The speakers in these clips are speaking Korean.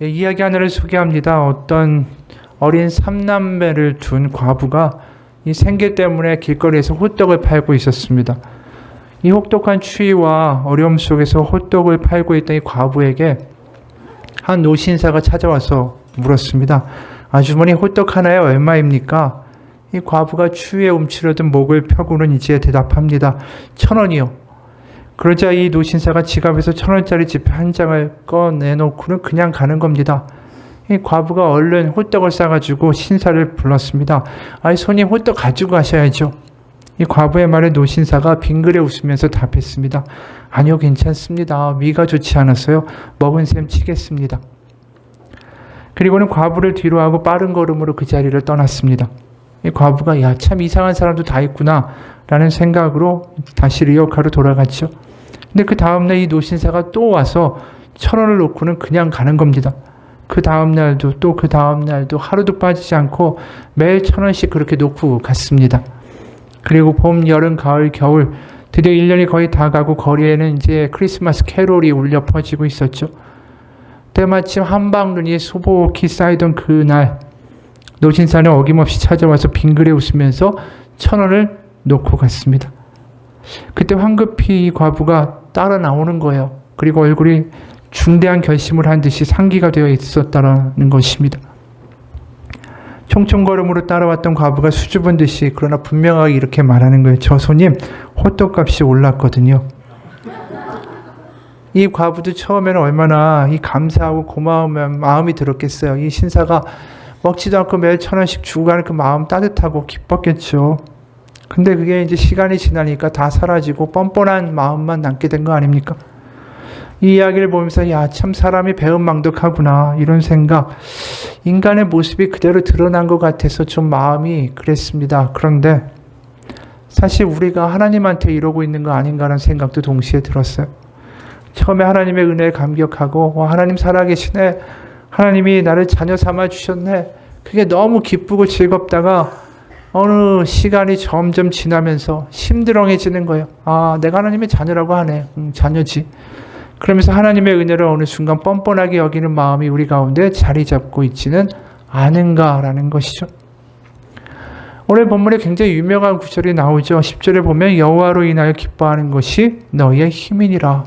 이야기 하나를 소개합니다. 어떤 어린 삼남매를 둔 과부가 이 생계 때문에 길거리에서 호떡을 팔고 있었습니다. 이 혹독한 추위와 어려움 속에서 호떡을 팔고 있던 이 과부에게 한 노신사가 찾아와서 물었습니다. 아주머니, 호떡 하나에 얼마입니까? 이 과부가 추위에 움츠러든 목을 펴고는 이제 대답합니다. 1,000원이요. 그러자 이 노신사가 지갑에서 1,000원짜리 지폐 한 장을 꺼내놓고는 그냥 가는 겁니다. 이 과부가 얼른 호떡을 싸가지고 신사를 불렀습니다. 아이, 손님, 호떡 가지고 가셔야죠. 이 과부의 말에 노신사가 빙그레 웃으면서 답했습니다. 아니요, 괜찮습니다. 위가 좋지 않아서요. 먹은 셈 치겠습니다. 그리고는 과부를 뒤로 하고 빠른 걸음으로 그 자리를 떠났습니다. 이 과부가 야, 참 이상한 사람도 다 있구나 라는 생각으로 다시 리어카로 돌아갔죠. 근데 그 다음날 이 노신사가 또 와서 1,000원을 놓고는 그냥 가는 겁니다. 그 다음날도 또 그 다음날도 하루도 빠지지 않고 매일 1,000원씩 그렇게 놓고 갔습니다. 그리고 봄, 여름, 가을, 겨울 드디어 1년이 거의 다 가고 거리에는 이제 크리스마스 캐롤이 울려 퍼지고 있었죠. 때마침 한방눈이 소복히 쌓이던 그날 노신사는 어김없이 찾아와서 빙그레 웃으면서 1,000원을 놓고 갔습니다. 그때 황급히 이 과부가 따라 나오는 거예요. 그리고 얼굴이 중대한 결심을 한 듯이 상기가 되어 있었다는 것입니다. 총총걸음으로 따라왔던 과부가 수줍은 듯이 그러나 분명하게 이렇게 말하는 거예요. 저 손님, 호떡값이 올랐거든요. 이 과부도 처음에는 얼마나 이 감사하고 고마운 마음이 들었겠어요. 이 신사가 먹지도 않고 매일 1,000원씩 주고 가는 그 마음 따뜻하고 기뻤겠죠. 근데 그게 이제 시간이 지나니까 다 사라지고 뻔뻔한 마음만 남게 된 거 아닙니까? 이 이야기를 보면서 야, 참 사람이 배은망덕하구나 이런 생각, 인간의 모습이 그대로 드러난 것 같아서 좀 마음이 그랬습니다. 그런데 사실 우리가 하나님한테 이러고 있는 거 아닌가라는 생각도 동시에 들었어요. 처음에 하나님의 은혜에 감격하고 하나님 살아계시네, 하나님이 나를 자녀 삼아 주셨네, 그게 너무 기쁘고 즐겁다가 어느 시간이 점점 지나면서 심드렁해지는 거예요. 아, 내가 하나님의 자녀라고 하네. 자녀지. 그러면서 하나님의 은혜를 어느 순간 뻔뻔하게 여기는 마음이 우리 가운데 자리 잡고 있지는 않은가라는 것이죠. 오늘 본문에 굉장히 유명한 구절이 나오죠. 10절에 보면 여호와로 인하여 기뻐하는 것이 너희의 힘이니라.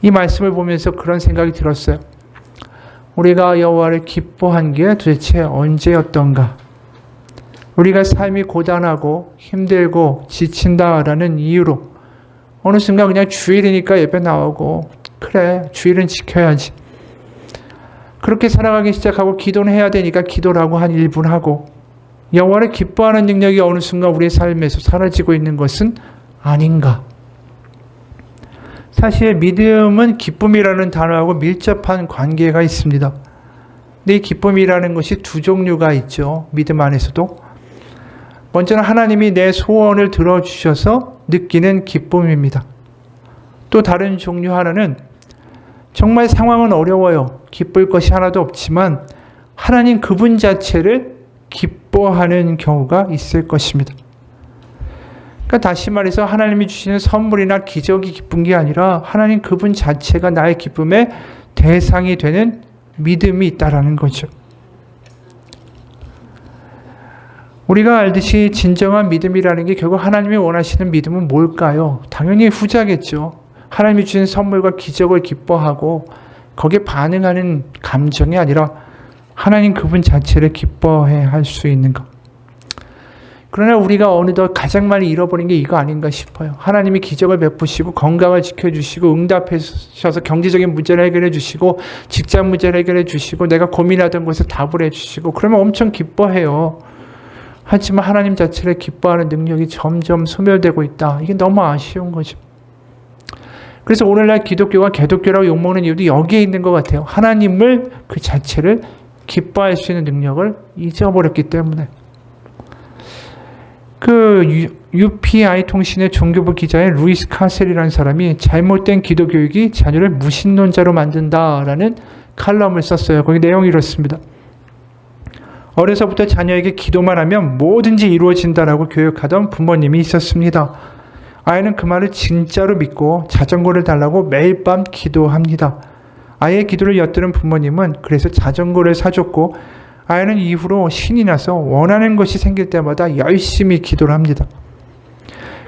이 말씀을 보면서 그런 생각이 들었어요. 우리가 여호와를 기뻐한 게 도대체 언제였던가? 우리가 삶이 고단하고 힘들고 지친다라는 이유로 어느 순간 그냥 주일이니까 예배 나오고 그래, 주일은 지켜야지. 그렇게 살아가기 시작하고 기도는 해야 되니까 기도라고 한 1분 하고 여호와를 기뻐하는 능력이 어느 순간 우리의 삶에서 사라지고 있는 것은 아닌가. 사실 믿음은 기쁨이라는 단어하고 밀접한 관계가 있습니다. 근데 이 기쁨이라는 것이 두 종류가 있죠. 믿음 안에서도. 먼저는 하나님이 내 소원을 들어주셔서 느끼는 기쁨입니다. 또 다른 종류 하나는 정말 상황은 어려워요. 기쁠 것이 하나도 없지만 하나님 그분 자체를 기뻐하는 경우가 있을 것입니다. 그러니까 다시 말해서 하나님이 주시는 선물이나 기적이 기쁜 게 아니라 하나님 그분 자체가 나의 기쁨의 대상이 되는 믿음이 있다라는 거죠. 우리가 알듯이 진정한 믿음이라는 게 결국 하나님이 원하시는 믿음은 뭘까요? 당연히 후자겠죠. 하나님이 주신 선물과 기적을 기뻐하고 거기에 반응하는 감정이 아니라 하나님 그분 자체를 기뻐해 할 수 있는 것. 그러나 우리가 어느덧 가장 많이 잃어버린 게 이거 아닌가 싶어요. 하나님이 기적을 베푸시고 건강을 지켜주시고 응답하셔서 경제적인 문제를 해결해 주시고 직장 문제를 해결해 주시고 내가 고민하던 곳에 답을 해주시고 그러면 엄청 기뻐해요. 하지만 하나님 자체를 기뻐하는 능력이 점점 소멸되고 있다. 이게 너무 아쉬운 거죠. 그래서 오늘날 기독교가 개독교라고 욕먹는 이유도 여기에 있는 것 같아요. 하나님을 그 자체를 기뻐할 수 있는 능력을 잊어버렸기 때문에. 그 UPI 통신의 종교부 기자인 루이스 카셀이라는 사람이 잘못된 기독교육이 자녀를 무신론자로 만든다라는 칼럼을 썼어요. 거기 내용이 이렇습니다. 어려서부터 자녀에게 기도만 하면 뭐든지 이루어진다라고 교육하던 부모님이 있었습니다. 아이는 그 말을 진짜로 믿고 자전거를 달라고 매일 밤 기도합니다. 아이의 기도를 엿들은 부모님은 그래서 자전거를 사줬고 아이는 이후로 신이 나서 원하는 것이 생길 때마다 열심히 기도를 합니다.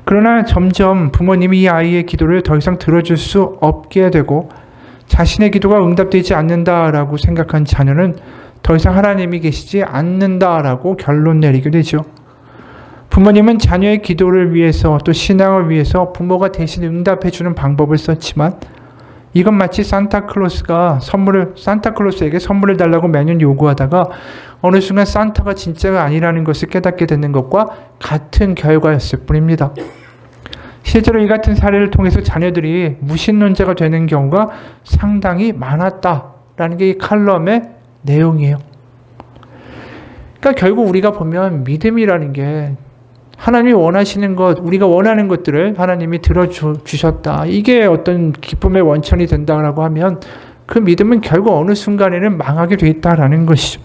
그러나 점점 부모님이 이 아이의 기도를 더 이상 들어줄 수 없게 되고 자신의 기도가 응답되지 않는다라고 생각한 자녀는 더 이상 하나님이 계시지 않는다라고 결론 내리게 되죠. 부모님은 자녀의 기도를 위해서 또 신앙을 위해서 부모가 대신 응답해주는 방법을 썼지만 이건 마치 산타클로스에게 선물을 달라고 매년 요구하다가 어느 순간 산타가 진짜가 아니라는 것을 깨닫게 되는 것과 같은 결과였을 뿐입니다. 실제로 이 같은 사례를 통해서 자녀들이 무신론자가 되는 경우가 상당히 많았다라는 게 이 칼럼의 내용이에요. 그러니까 결국 우리가 보면 믿음이라는 게 하나님이 원하시는 것, 우리가 원하는 것들을 하나님이 들어주셨다. 이게 어떤 기쁨의 원천이 된다고 하면 그 믿음은 결국 어느 순간에는 망하게 돼 있다라는 것이죠.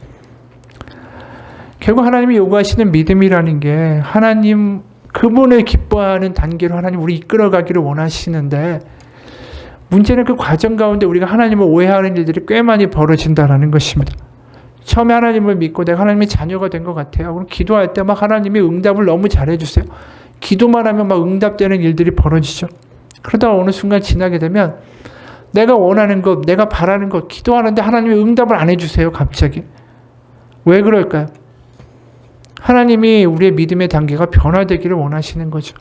결국 하나님이 요구하시는 믿음이라는 게 하나님 그분을 기뻐하는 단계로 하나님 우리 이끌어가기를 원하시는데 문제는 그 과정 가운데 우리가 하나님을 오해하는 일들이 꽤 많이 벌어진다라는 것입니다. 처음에 하나님을 믿고 내가 하나님의 자녀가 된 것 같아요. 그럼 기도할 때 막 하나님이 응답을 너무 잘해주세요. 기도만 하면 막 응답되는 일들이 벌어지죠. 그러다가 어느 순간 지나게 되면 내가 원하는 것, 내가 바라는 것, 기도하는데 하나님이 응답을 안 해주세요. 갑자기. 왜 그럴까요? 하나님이 우리의 믿음의 단계가 변화되기를 원하시는 거죠.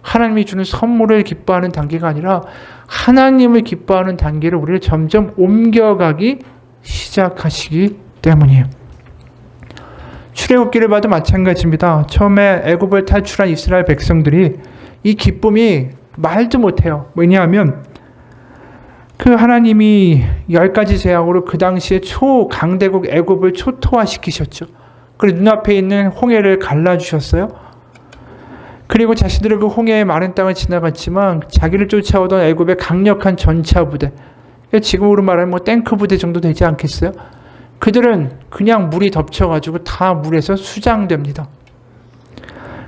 하나님이 주는 선물을 기뻐하는 단계가 아니라 하나님을 기뻐하는 단계를 우리를 점점 옮겨가기 시작하시기 때문이에요. 출애굽기를 봐도 마찬가지입니다. 처음에 애굽을 탈출한 이스라엘 백성들이 이 기쁨이 말도 못해요. 왜냐하면 그 하나님이 10가지 제약으로 그 당시에 초강대국 애굽을 초토화시키셨죠. 그리고 눈앞에 있는 홍해를 갈라주셨어요. 그리고 자신들은 그 홍해의 마른 땅을 지나갔지만 자기를 쫓아오던 애굽의 강력한 전차 부대, 지금으로 말하면 뭐 탱크 부대 정도 되지 않겠어요? 그들은 그냥 물이 덮쳐가지고 다 물에서 수장됩니다.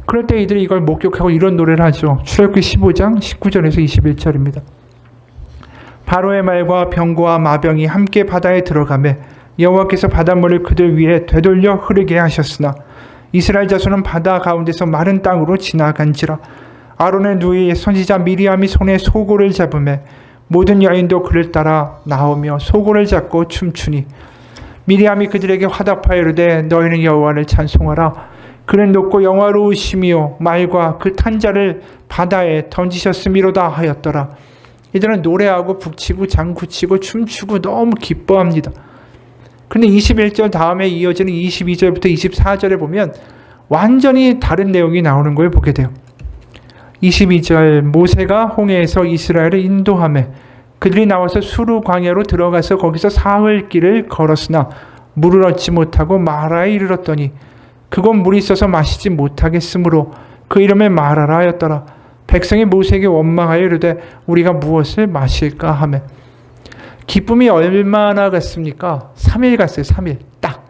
그럴 때 이들이 이걸 목격하고 이런 노래를 하죠. 출애굽기 15장 19절에서 21절입니다. 바로의 말과 병거와 마병이 함께 바다에 들어가매 여호와께서 바닷물을 그들 위에 되돌려 흐르게 하셨으나 이스라엘 자손은 바다 가운데서 마른 땅으로 지나간지라. 아론의 누이 선지자 미리암이 손에 소고를 잡으매 모든 여인도 그를 따라 나오며 소고를 잡고 춤추니 미리암이 그들에게 화답하여 이르되 너희는 여호와를 찬송하라. 그는 높고 영화로우시며 말과 그 탄자를 바다에 던지셨음이로다 하였더라. 이들은 노래하고 북치고 장구치고 춤추고 너무 기뻐합니다. 근데 21절 다음에 이어지는 22절부터 24절에 보면 완전히 다른 내용이 나오는 걸 보게 돼요. 22절 모세가 홍해에서 이스라엘을 인도하매 그들이 나와서 수르 광야로 들어가서 거기서 사흘 길을 걸었으나 물을 얻지 못하고 마라에 이르렀더니 그곳 물이 있어서 마시지 못하겠으므로 그 이름을 마라라 하였더라. 백성이 모세에게 원망하여 이르되 우리가 무엇을 마실까 하매 기쁨이 얼마나 갔습니까? 3일 갔어요. 3일 딱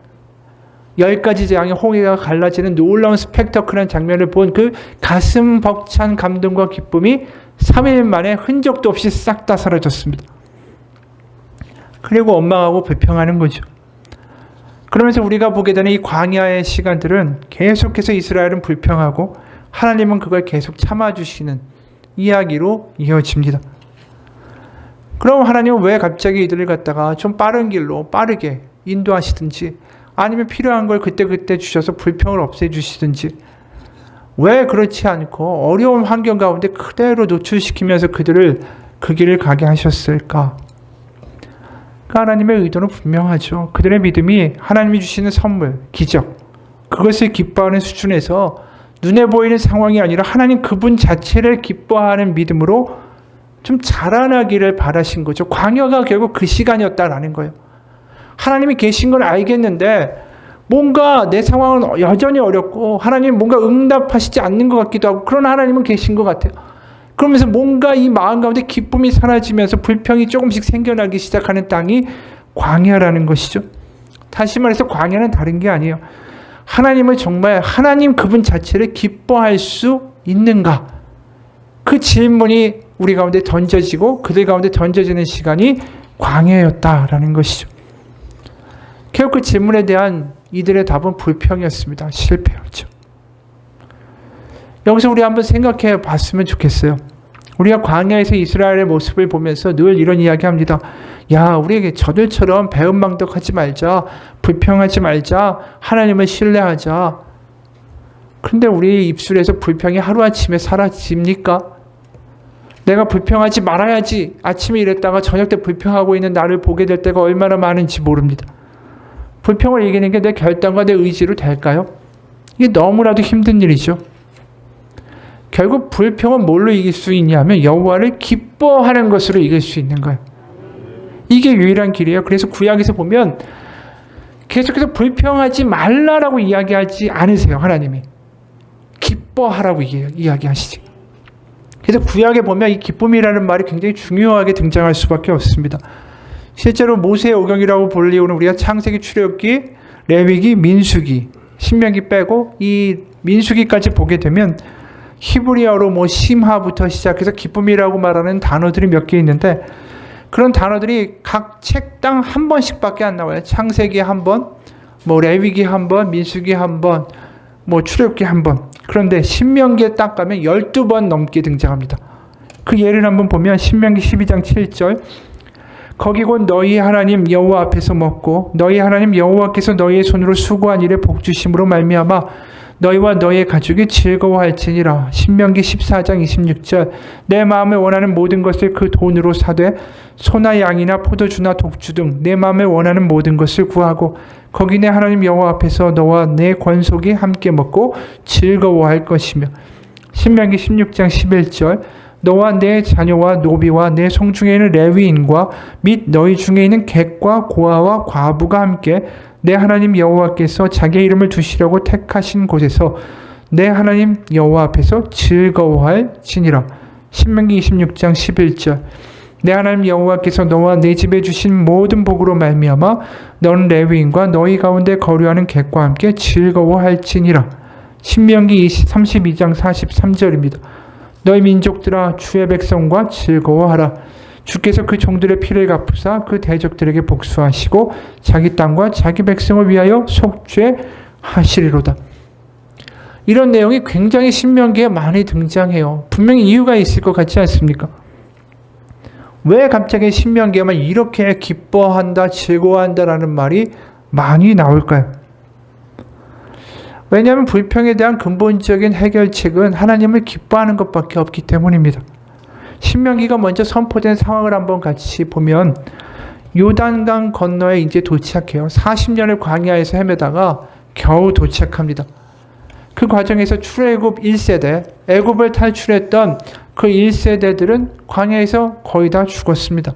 10가지 재앙의 홍해가 갈라지는 놀라운 스펙터클한 장면을 본 그 가슴 벅찬 감동과 기쁨이 3일 만에 흔적도 없이 싹 다 사라졌습니다. 그리고 원망하고 불평하는 거죠. 그러면서 우리가 보게 되는 이 광야의 시간들은 계속해서 이스라엘은 불평하고 하나님은 그걸 계속 참아주시는 이야기로 이어집니다. 그럼 하나님은 왜 갑자기 이들을 갖다가 좀 빠른 길로 빠르게 인도하시든지 아니면 필요한 걸 그때그때 주셔서 불평을 없애주시든지 왜 그렇지 않고 어려운 환경 가운데 그대로 노출시키면서 그들을 그 길을 가게 하셨을까? 하나님의 의도는 분명하죠. 그들의 믿음이 하나님이 주시는 선물, 기적, 그것을 기뻐하는 수준에서 눈에 보이는 상황이 아니라 하나님 그분 자체를 기뻐하는 믿음으로 좀 자라나기를 바라신 거죠. 광야가 결국 그 시간이었다라는 거예요. 하나님이 계신 걸 알겠는데 뭔가 내 상황은 여전히 어렵고 하나님 뭔가 응답하시지 않는 것 같기도 하고 그러나 하나님은 계신 것 같아요. 그러면서 뭔가 이 마음 가운데 기쁨이 사라지면서 불평이 조금씩 생겨나기 시작하는 땅이 광야라는 것이죠. 다시 말해서 광야는 다른 게 아니에요. 하나님을 정말 하나님 그분 자체를 기뻐할 수 있는가? 그 질문이 우리 가운데 던져지고 그들 가운데 던져지는 시간이 광야였다라는 것이죠. 결국 그 질문에 대한 이들의 답은 불평이었습니다. 실패였죠. 여기서 우리 한번 생각해 봤으면 좋겠어요. 우리가 광야에서 이스라엘의 모습을 보면서 늘 이런 이야기합니다. 야, 우리에게 저들처럼 배은망덕하지 말자. 불평하지 말자. 하나님을 신뢰하자. 그런데 우리 입술에서 불평이 하루아침에 사라집니까? 내가 불평하지 말아야지. 아침에 이랬다가 저녁 때 불평하고 있는 나를 보게 될 때가 얼마나 많은지 모릅니다. 불평을 이기는 게 내 결단과 내 의지로 될까요? 이게 너무나도 힘든 일이죠. 결국 불평은 뭘로 이길 수 있냐면 여호와를 기뻐하는 것으로 이길 수 있는 거예요. 이게 유일한 길이에요. 그래서 구약에서 보면 계속해서 불평하지 말라라고 이야기하지 않으세요. 하나님이. 기뻐하라고 이야기하시지. 그래서 구약에 보면 이 기쁨이라는 말이 굉장히 중요하게 등장할 수밖에 없습니다. 실제로 모세의 오경이라고 불리우는 우리가 창세기, 출애굽기, 레위기, 민수기, 신명기 빼고 이 민수기까지 보게 되면 히브리어로 심하부터 시작해서 기쁨이라고 말하는 단어들이 몇 개 있는데 그런 단어들이 각 책당 한 번씩밖에 안 나와요. 창세기 한 번, 레위기 한 번, 민수기 한 번, 출애굽기 한 번. 그런데 신명기에 딱 가면 12번 넘게 등장합니다. 그 예를 한번 보면 신명기 12장 7절 거기 곧 너희 하나님 여호와 앞에서 먹고 너희 하나님 여호와께서 너희의 손으로 수고한 일에 복 주심으로 말미암아 너희와 너희의 가족이 즐거워할지니라. 신명기 14장 26절 내 마음에 원하는 모든 것을 그 돈으로 사되 소나 양이나 포도주나 독주 등 내 마음에 원하는 모든 것을 구하고 거기 내 하나님 여호와 앞에서 너와 내 권속이 함께 먹고 즐거워할 것이며. 신명기 16장 11절 너와 내 자녀와 노비와 내 성중에 있는 레위인과 및 너희 중에 있는 객과 고아와 과부가 함께 내 하나님 여호와께서 자기의 이름을 두시려고 택하신 곳에서 내 하나님 여호와 앞에서 즐거워할지니라. 신명기 26장 11절 내 하나님 여호와께서 너와 내 집에 주신 모든 복으로 말미암아 너는 레위인과 너희 가운데 거류하는 객과 함께 즐거워할지니라. 신명기 32장 43절입니다. 너희 민족들아 주의 백성과 즐거워하라. 주께서 그 종들의 피를 갚으사 그 대적들에게 복수하시고 자기 땅과 자기 백성을 위하여 속죄하시리로다. 이런 내용이 굉장히 신명기에 많이 등장해요. 분명히 이유가 있을 것 같지 않습니까? 왜 갑자기 신명기에만 이렇게 기뻐한다, 즐거워한다라는 말이 많이 나올까요? 왜냐하면 불평에 대한 근본적인 해결책은 하나님을 기뻐하는 것밖에 없기 때문입니다. 신명기가 먼저 선포된 상황을 한번 같이 보면 요단강 건너에 이제 도착해요. 40년을 광야에서 헤매다가 겨우 도착합니다. 그 과정에서 출애굽 1세대, 애굽을 탈출했던 그 1세대들은 광야에서 거의 다 죽었습니다.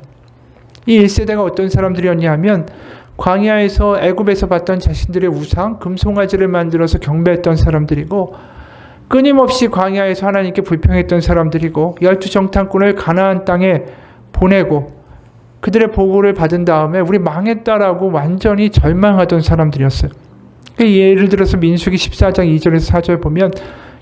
이 1세대가 어떤 사람들이었냐 하면 광야에서 애굽에서 봤던 자신들의 우상, 금송아지를 만들어서 경배했던 사람들이고 끊임없이 광야에서 하나님께 불평했던 사람들이고 12정탐꾼을 가나안 땅에 보내고 그들의 보고를 받은 다음에 우리 망했다라고 완전히 절망하던 사람들이었어요. 예를 들어서 민수기 14장 2절에서 4절 보면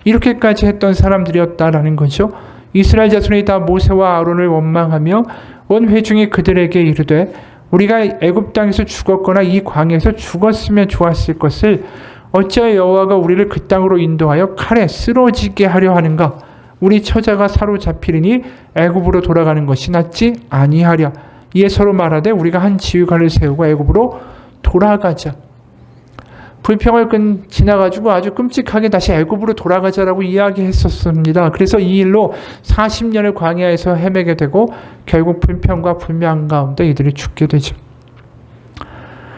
이렇게까지 했던 사람들이었다라는 거죠. 이스라엘 자손이 다 모세와 아론을 원망하며 온 회중이 그들에게 이르되 우리가 애굽 땅에서 죽었거나 이 광야에서 죽었으면 좋았을 것을 어찌하여 여호와가 우리를 그 땅으로 인도하여 칼에 쓰러지게 하려 하는가? 우리 처자가 사로잡히리니 애굽으로 돌아가는 것이 낫지 아니하랴. 이에 서로 말하되 우리가 한 지휘관을 세우고 애굽으로 돌아가자. 불평을 지나가지고 아주 끔찍하게 다시 애굽으로 돌아가자라고 이야기했었습니다. 그래서 이 일로 40년을 광야에서 헤매게 되고 결국 불평과 불명 가운데 이들이 죽게 되죠.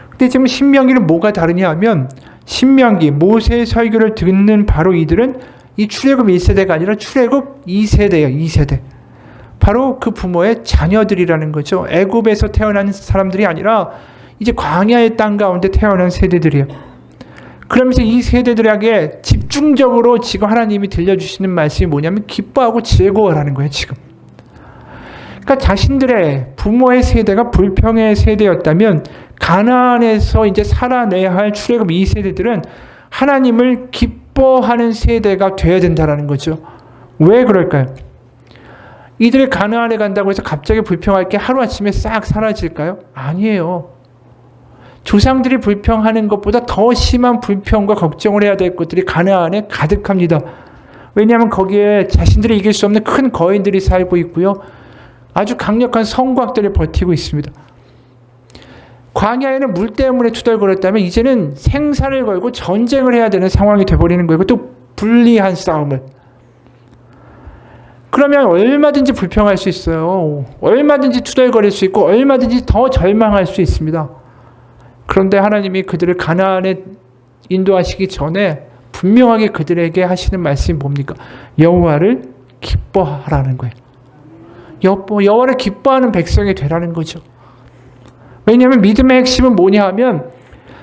근데 지금 신명기는 뭐가 다르냐 하면 신명기, 모세의 설교를 듣는 바로 이들은 이 출애굽 1세대가 아니라 출애굽 2세대예요. 2세대. 바로 그 부모의 자녀들이라는 거죠. 애굽에서 태어난 사람들이 아니라 이제 광야의 땅 가운데 태어난 세대들이에요. 그러면서 이 세대들에게 집중적으로 지금 하나님이 들려주시는 말씀이 뭐냐면 기뻐하고 즐거워라는 거예요. 지금. 그러니까 자신들의 부모의 세대가 불평의 세대였다면 가나안에서 이제 살아내야 할 출애굽 2세대들은 하나님을 기뻐하는 세대가 되어야 된다는 거죠. 왜 그럴까요? 이들이 가나안에 간다고 해서 갑자기 불평할 게 하루아침에 싹 사라질까요? 아니에요. 조상들이 불평하는 것보다 더 심한 불평과 걱정을 해야 될 것들이 가나안에 가득합니다. 왜냐하면 거기에 자신들이 이길 수 없는 큰 거인들이 살고 있고요. 아주 강력한 성곽들이 버티고 있습니다. 광야에는 물 때문에 투덜거렸다면 이제는 생사를 걸고 전쟁을 해야 되는 상황이 돼버리는 거예요. 또 불리한 싸움을. 그러면 얼마든지 불평할 수 있어요. 얼마든지 투덜거릴 수 있고 얼마든지 더 절망할 수 있습니다. 그런데 하나님이 그들을 가나안에 인도하시기 전에 분명하게 그들에게 하시는 말씀이 뭡니까? 여호와를 기뻐하라는 거예요. 여호와를 기뻐하는 백성이 되라는 거죠. 왜냐하면 믿음의 핵심은 뭐냐 하면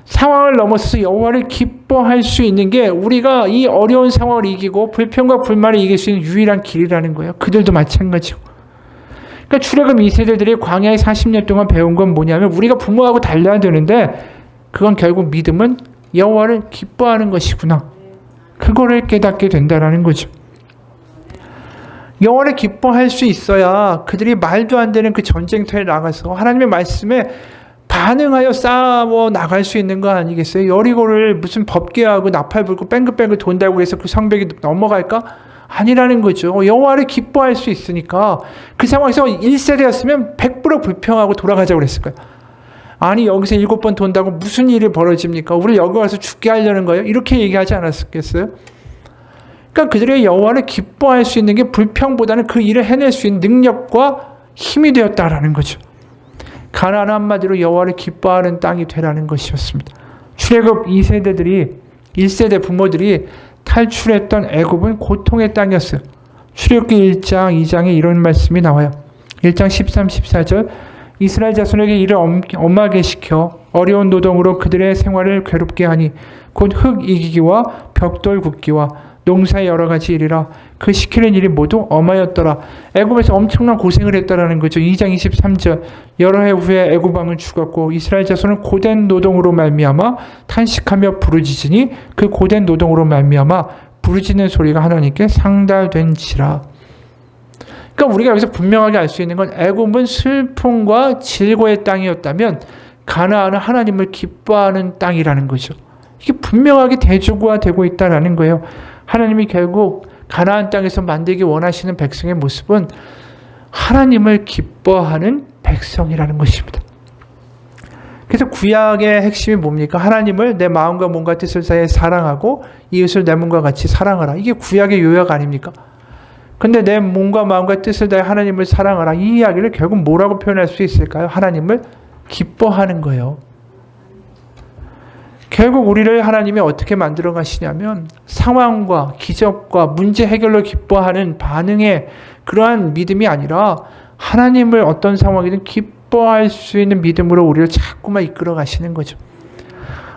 상황을 넘어서서 여호와를 기뻐할 수 있는 게 우리가 이 어려운 상황을 이기고 불평과 불만을 이길 수 있는 유일한 길이라는 거예요. 그들도 마찬가지고. 그러니까 출애굽 2세대들이 광야에 40년 동안 배운 건 뭐냐면 우리가 부모하고 달라야 되는데 그건 결국 믿음은 여호와를 기뻐하는 것이구나. 그거를 깨닫게 된다는 거죠. 여호와를 기뻐할 수 있어야 그들이 말도 안 되는 그 전쟁터에 나가서 하나님의 말씀에 반응하여 싸워 나갈 수 있는 거 아니겠어요? 여리고를 무슨 법궤하고 나팔 불고 뺑글뺑글 돈다고 해서 그 성벽이 넘어갈까? 아니라는 거죠. 여호와를 기뻐할 수 있으니까 그 상황에서 1세대였으면 100% 불평하고 돌아가자고 그랬을 거예요. 아니 여기서 7번 돈다고 무슨 일이 벌어집니까? 우리 여기 와서 죽게 하려는 거예요? 이렇게 얘기하지 않았겠어요? 그러니까 그들의 여호와를 기뻐할 수 있는 게 불평보다는 그 일을 해낼 수 있는 능력과 힘이 되었다라는 거죠. 가나안은 한마디로 여호와를 기뻐하는 땅이 되라는 것이었습니다. 출애굽 2세대들이 1세대 부모들이 탈출했던 애굽은 고통의 땅이었어요. 출애굽기 1장 2장에 이런 말씀이 나와요. 1장 13, 14절 이스라엘 자손에게 이를 엄하게 시켜 어려운 노동으로 그들의 생활을 괴롭게 하니 곧 흙 이기기와 벽돌 굽기와 농사의 여러 가지 일이라 그 시키는 일이 모두 엄하였더라. 애굽에서 엄청난 고생을 했다라는 거죠. 2장 23절 여러 해 후에 애굽 왕은 죽었고 이스라엘 자손은 고된 노동으로 말미암아 탄식하며 부르짖으니 그 고된 노동으로 말미암아 부르짖는 소리가 하나님께 상달된지라. 그러니까 우리가 여기서 분명하게 알 수 있는 건 애굽은 슬픔과 질고의 땅이었다면 가나안은 하나님을 기뻐하는 땅이라는 거죠. 이게 분명하게 대조화되고 있다는 거예요. 하나님이 결국 가나안 땅에서 만들기 원하시는 백성의 모습은 하나님을 기뻐하는 백성이라는 것입니다. 그래서 구약의 핵심이 뭡니까? 하나님을 내 마음과 몸과 뜻을 다해 사랑하고 이웃을 내 몸과 같이 사랑하라. 이게 구약의 요약 아닙니까? 근데 내 몸과 마음과 뜻을 다해 하나님을 사랑하라. 이 이야기를 결국 뭐라고 표현할 수 있을까요? 하나님을 기뻐하는 거예요. 결국 우리를 하나님이 어떻게 만들어 가시냐면 상황과 기적과 문제 해결로 기뻐하는 반응의 그러한 믿음이 아니라 하나님을 어떤 상황이든 기뻐할 수 있는 믿음으로 우리를 자꾸만 이끌어 가시는 거죠.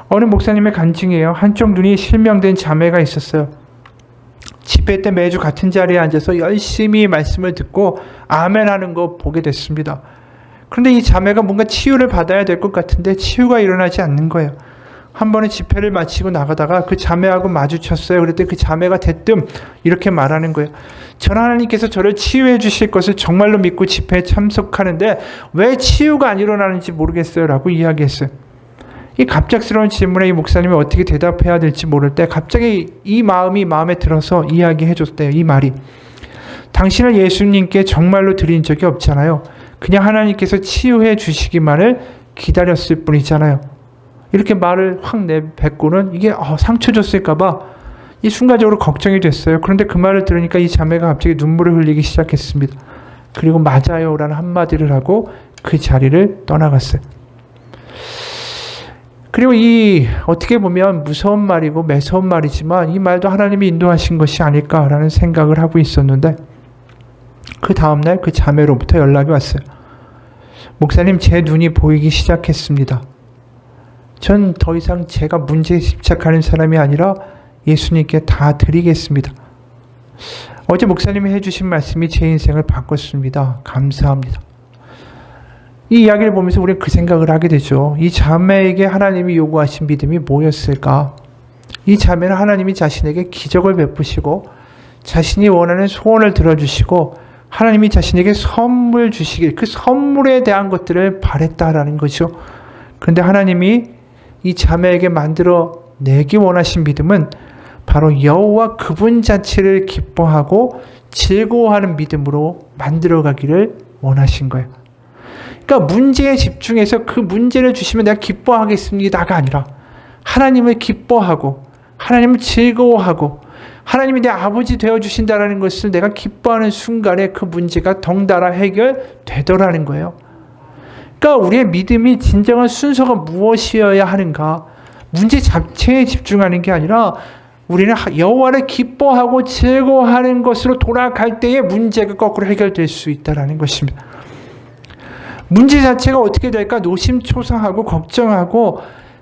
어느 목사님의 간증이에요. 한쪽 눈이 실명된 자매가 있었어요. 집회 때 매주 같은 자리에 앉아서 열심히 말씀을 듣고 아멘 하는 거 보게 됐습니다. 그런데 이 자매가 뭔가 치유를 받아야 될 것 같은데 치유가 일어나지 않는 거예요. 한 번은 집회를 마치고 나가다가 그 자매하고 마주쳤어요. 그랬더니 그 자매가 대뜸 이렇게 말하는 거예요. 전 하나님께서 저를 치유해 주실 것을 정말로 믿고 집회에 참석하는데 왜 치유가 안 일어나는지 모르겠어요. 라고 이야기했어요. 이 갑작스러운 질문에 이 목사님이 어떻게 대답해야 될지 모를 때 갑자기 이 마음이 마음에 들어서 이야기해 줬대요. 이 말이. 당신을 예수님께 정말로 드린 적이 없잖아요. 그냥 하나님께서 치유해 주시기만을 기다렸을 뿐이잖아요. 이렇게 말을 확 내뱉고는 이게 상처 줬을까봐 이 순간적으로 걱정이 됐어요. 그런데 그 말을 들으니까 이 자매가 갑자기 눈물을 흘리기 시작했습니다. 그리고 맞아요 라는 한마디를 하고 그 자리를 떠나갔어요. 그리고 이 어떻게 보면 무서운 말이고 매서운 말이지만 이 말도 하나님이 인도하신 것이 아닐까라는 생각을 하고 있었는데 그 다음날 그 자매로부터 연락이 왔어요. 목사님, 제 눈이 보이기 시작했습니다. 전 더 이상 제가 문제에 집착하는 사람이 아니라 예수님께 다 드리겠습니다. 어제 목사님이 해주신 말씀이 제 인생을 바꿨습니다. 감사합니다. 이 이야기를 보면서 우리는 그 생각을 하게 되죠. 이 자매에게 하나님이 요구하신 믿음이 뭐였을까? 이 자매는 하나님이 자신에게 기적을 베푸시고 자신이 원하는 소원을 들어주시고 하나님이 자신에게 선물 주시길, 그 선물에 대한 것들을 바랬다라는 거죠. 그런데 하나님이 이 자매에게 만들어 내기 원하신 믿음은 바로 여호와 그분 자체를 기뻐하고 즐거워하는 믿음으로 만들어가기를 원하신 거예요. 그러니까 문제에 집중해서 그 문제를 주시면 내가 기뻐하겠습니다가 아니라 하나님을 기뻐하고 하나님을 즐거워하고 하나님이 내 아버지 되어주신다는 것을 내가 기뻐하는 순간에 그 문제가 덩달아 해결되더라는 거예요. 그러니까 우리의 믿음이 진정한 순서가 무엇이어야 하는가? 문제 자체에 집중하는 게 아니라 우리는 여호와를 기뻐하고 즐거워하는 것으로 돌아갈 때에 문제가 거꾸로 해결될 수 있다는 것입니다. 문제 자체가 어떻게 될까 노심초사하고 걱정하고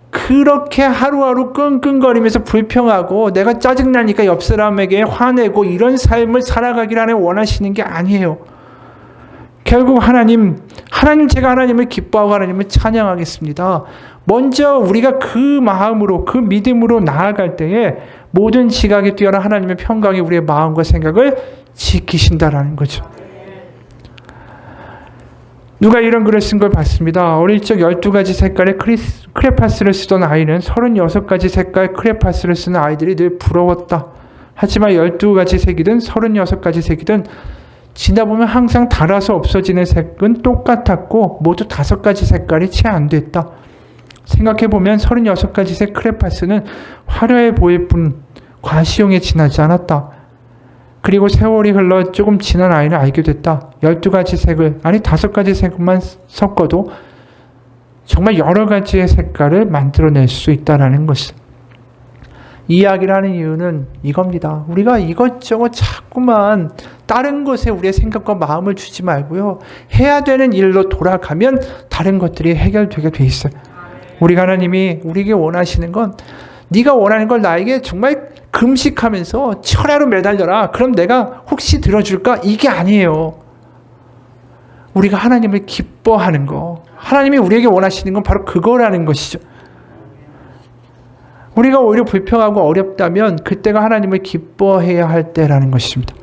그렇게 하루하루 끙끙거리면서 불평하고 내가 짜증나니까 옆 사람에게 화내고 이런 삶을 살아가기를 원하시는 게 아니에요. 결국 하나님 제가 하나님을 기뻐하고 하나님을 찬양하겠습니다. 먼저 우리가 그 마음으로 그 믿음으로 나아갈 때에 모든 지각에 뛰어난 하나님의 평강이 우리의 마음과 생각을 지키신다라는 거죠. 누가 이런 글을 쓴 걸 봤습니다. 어릴 적 12가지 색깔의 크레파스를 쓰던 아이는 36가지 색깔 크레파스를 쓰는 아이들이 늘 부러웠다. 하지만 12가지 색이든 36가지 색이든 지나 보면 항상 달아서 없어지는 색은 똑같았고 모두 5가지 색깔이 채 안 됐다. 생각해보면 36가지 색 크레파스는 화려해 보일 뿐 과시용에 지나지 않았다. 그리고 세월이 흘러 조금 지난 아이는 알게 됐다. 12가지 색을, 아니 5가지 색만 섞어도 정말 여러 가지의 색깔을 만들어낼 수 있다는 것을. 이 이야기를 하는 이유는 이겁니다. 우리가 이것저것 자꾸만 다른 것에 우리의 생각과 마음을 주지 말고요. 해야 되는 일로 돌아가면 다른 것들이 해결되게 돼 있어요. 우리가 하나님이 우리에게 원하시는 건 네가 원하는 걸 나에게 정말 금식하면서 철야로 매달려라. 그럼 내가 혹시 들어줄까? 이게 아니에요. 우리가 하나님을 기뻐하는 거. 하나님이 우리에게 원하시는 건 바로 그거라는 것이죠. 우리가 오히려 불평하고 어렵다면 그때가 하나님을 기뻐해야 할 때라는 것입니다.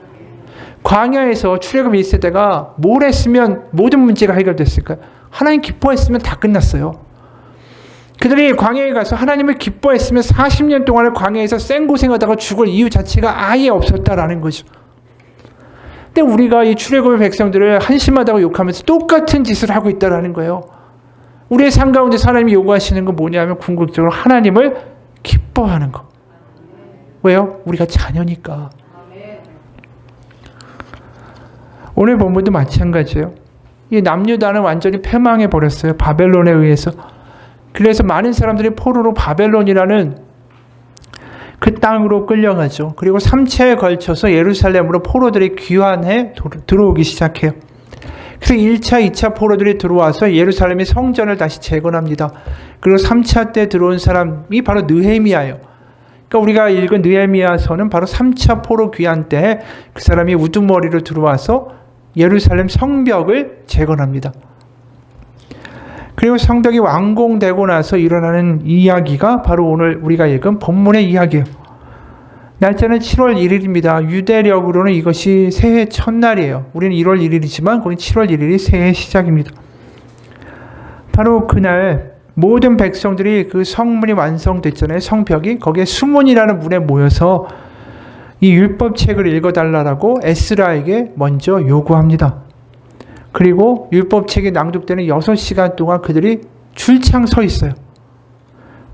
광야에서 출애굽 1세대가 뭘 했으면 모든 문제가 해결됐을까요? 하나님 기뻐했으면 다 끝났어요. 그들이 광야에 가서 하나님을 기뻐했으면 40년 동안을 광야에서 생고생하다가 죽을 이유 자체가 아예 없었다라는 거죠. 근데 우리가 이 출애굽의 백성들을 한심하다고 욕하면서 똑같은 짓을 하고 있다라는 거예요. 우리의 삶 가운데 하나님이 요구하시는 건 뭐냐면 궁극적으로 하나님을 기뻐하는 거. 왜요? 우리가 자녀니까. 오늘 본문도 마찬가지예요. 이 남유다는 완전히 패망해 버렸어요. 바벨론에 의해서. 그래서 많은 사람들이 포로로 바벨론이라는 그 땅으로 끌려가죠. 그리고 3차에 걸쳐서 예루살렘으로 포로들이 귀환해 들어오기 시작해요. 그래서 1차, 2차 포로들이 들어와서 예루살렘의 성전을 다시 재건합니다. 그리고 3차 때 들어온 사람이 바로 느헤미야예요. 그러니까 우리가 읽은 느헤미야서는 바로 3차 포로 귀환 때 그 사람이 우두머리로 들어와서 예루살렘 성벽을 재건합니다. 그리고 성벽이 완공되고 나서 일어나는 이야기가 바로 오늘 우리가 읽은 본문의 이야기예요. 날짜는 7월 1일입니다. 유대력으로는 이것이 새해 첫날이에요. 우리는 1월 1일이지만 거기 7월 1일이 새해 시작입니다. 바로 그날 모든 백성들이 그 성문이 완성됐잖아요. 성벽이. 거기에 수문이라는 문에 모여서 이 율법책을 읽어달라고 에스라에게 먼저 요구합니다. 그리고 율법책이 낭독되는 6시간 동안 그들이 줄창 서 있어요.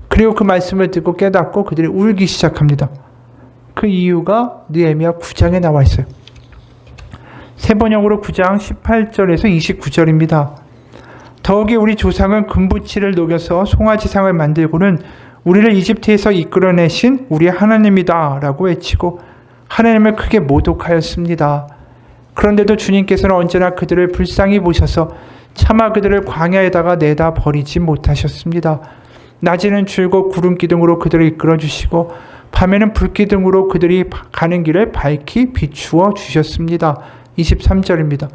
그리고 그 말씀을 듣고 깨닫고 그들이 울기 시작합니다. 그 이유가 느헤미야 9장에 나와 있어요. 세번역으로 9장 18절에서 29절입니다. 더욱이 우리 조상은 금부치를 녹여서 송아지상을 만들고는 우리를 이집트에서 이끌어내신 우리의 하나님이다 라고 외치고 하나님을 크게 모독하였습니다. 그런데도 주님께서는 언제나 그들을 불쌍히 보셔서 차마 그들을 광야에다가 내다 버리지 못하셨습니다. 낮에는 줄곧 구름 기둥으로 그들을 이끌어 주시고 밤에는 불 기둥으로 그들이 가는 길을 밝히 비추어 주셨습니다. 23절입니다.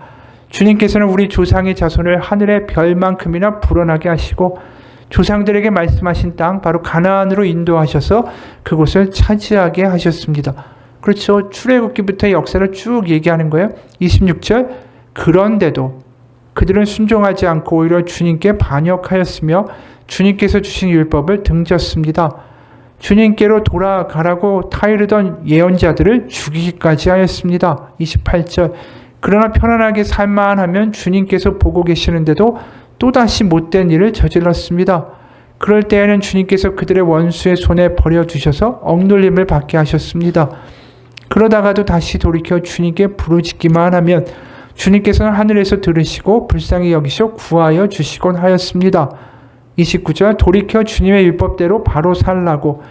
주님께서는 우리 조상의 자손을 하늘의 별만큼이나 불어나게 하시고 조상들에게 말씀하신 땅 바로 가나안으로 인도하셔서 그곳을 차지하게 하셨습니다. 그렇죠. 출애굽기부터의 역사를 쭉 얘기하는 거예요. 26절 그런데도 그들은 순종하지 않고 오히려 주님께 반역하였으며 주님께서 주신 율법을 등졌습니다. 주님께로 돌아가라고 타이르던 예언자들을 죽이기까지 하였습니다. 28절 그러나 편안하게 살만 하면 주님께서 보고 계시는데도 또다시 못된 일을 저질렀습니다. 그럴 때에는 주님께서 그들의 원수의 손에 버려두셔서 억눌림을 받게 하셨습니다. 그러다가도 다시 돌이켜 주님께 부르짖기만 하면 주님께서는 하늘에서 들으시고 불쌍히 여기셔 구하여 주시곤 하였습니다. 29절 돌이켜 주님의 율법대로 바로 살라고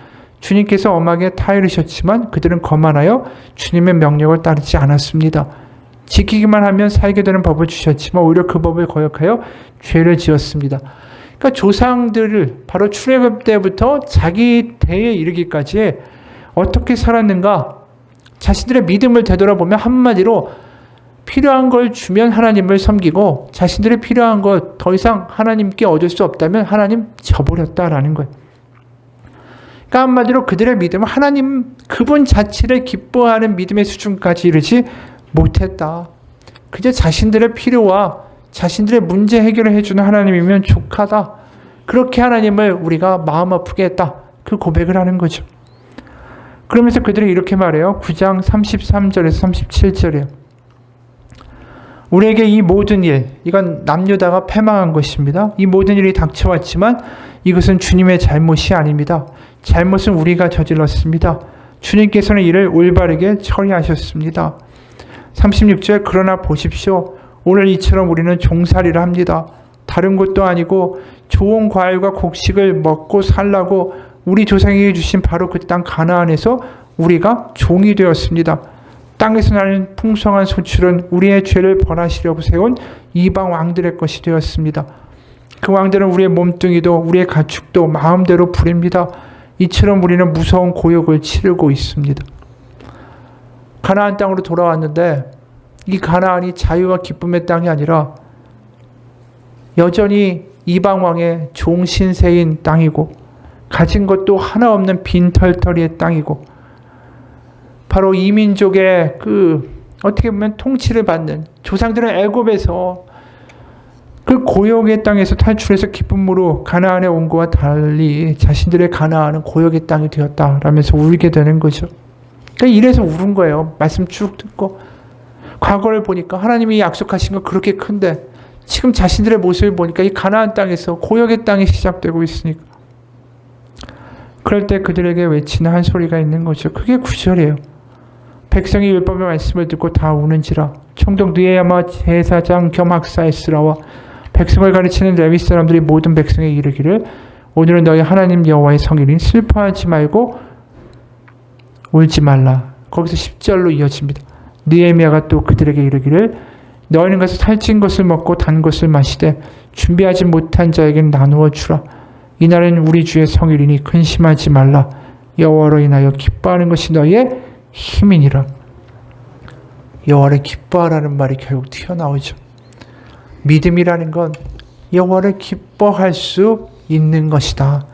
주님께서 엄하게 타이르셨지만 그들은 거만하여 주님의 명령을 따르지 않았습니다. 지키기만 하면 살게 되는 법을 주셨지만 오히려 그 법을 거역하여 죄를 지었습니다. 그러니까 조상들을 바로 출애굽 때부터 자기 대에 이르기까지 어떻게 살았는가 자신들의 믿음을 되돌아보면 한마디로 필요한 걸 주면 하나님을 섬기고 자신들의 필요한 것 더 이상 하나님께 얻을 수 없다면 하나님 저버렸다라는 거예요. 그러니까 한마디로 그들의 믿음은 하나님 그분 자체를 기뻐하는 믿음의 수준까지 이르지 못했다. 그저 자신들의 필요와 자신들의 문제 해결을 해주는 하나님이면 족하다. 그렇게 하나님을 우리가 마음 아프게 했다. 그 고백을 하는 거죠. 그러면서 그들이 이렇게 말해요. 9장 33절에서 37절이에요. 우리에게 이 모든 일, 이건 남유다가 패망한 것입니다. 이 모든 일이 닥쳐왔지만 이것은 주님의 잘못이 아닙니다. 잘못은 우리가 저질렀습니다. 주님께서는 이를 올바르게 처리하셨습니다. 36절 그러나 보십시오. 오늘 이처럼 우리는 종살이를 합니다. 다른 것도 아니고 좋은 과일과 곡식을 먹고 살라고 우리 조상에게 주신 바로 그 땅 가나안에서 우리가 종이 되었습니다. 땅에서 나는 풍성한 소출은 우리의 죄를 벌하시려고 세운 이방 왕들의 것이 되었습니다. 그 왕들은 우리의 몸뚱이도 우리의 가축도 마음대로 부립니다. 이처럼 우리는 무서운 고역을 치르고 있습니다. 가나안 땅으로 돌아왔는데 이 가나안이 자유와 기쁨의 땅이 아니라 여전히 이방 왕의 종신세인 땅이고 가진 것도 하나 없는 빈털터리의 땅이고 바로 이민족의 어떻게 보면 통치를 받는 조상들은 애굽에서 그 고역의 땅에서 탈출해서 기쁨으로 가나안에 온 것과 달리 자신들의 가나안은 고역의 땅이 되었다라면서 울게 되는 거죠. 그러니까 이래서 울은 거예요. 말씀 쭉 듣고 과거를 보니까 하나님이 약속하신 건 그렇게 큰데 지금 자신들의 모습을 보니까 이 가나안 땅에서 고역의 땅이 시작되고 있으니까 그럴 때 그들에게 외치는 한 소리가 있는 거죠. 그게 9절이에요. 백성이 율법의 말씀을 듣고 다 우는지라 총독 느헤미야 제사장 겸 학사에스라와 백성을 가르치는 레위 사람들이 모든 백성에 이르기를 오늘은 너희 하나님 여호와의 성일이니 슬퍼하지 말고 울지 말라. 거기서 10절로 이어집니다. 느헤미야가 또 그들에게 이르기를 너희는 가서 살찐 것을 먹고 단 것을 마시되 준비하지 못한 자에게는 나누어 주라. 이날은 우리 주의 성일이니 근심하지 말라. 여호와로 인하여 기뻐하는 것이 너희의 힘이니라. 여호와를 기뻐하라는 말이 결국 튀어나오죠. 믿음이라는 건 여호와를 기뻐할 수 있는 것이다.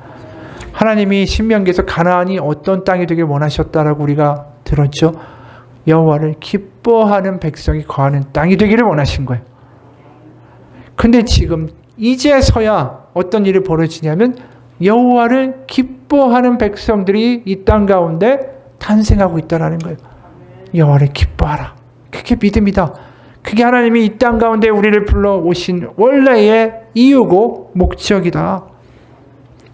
하나님이 신명기에서 가나안이 어떤 땅이 되길 원하셨다라고 우리가 들었죠. 여호와를 기뻐하는 백성이 거하는 땅이 되기를 원하신 거예요. 근데 지금 이제서야 어떤 일이 벌어지냐면 여호와를 기뻐하는 백성들이 이 땅 가운데 탄생하고 있다는 거예요. 여호와를 기뻐하라. 그게 믿음이다. 그게 하나님이 이 땅 가운데 우리를 불러오신 원래의 이유고 목적이다.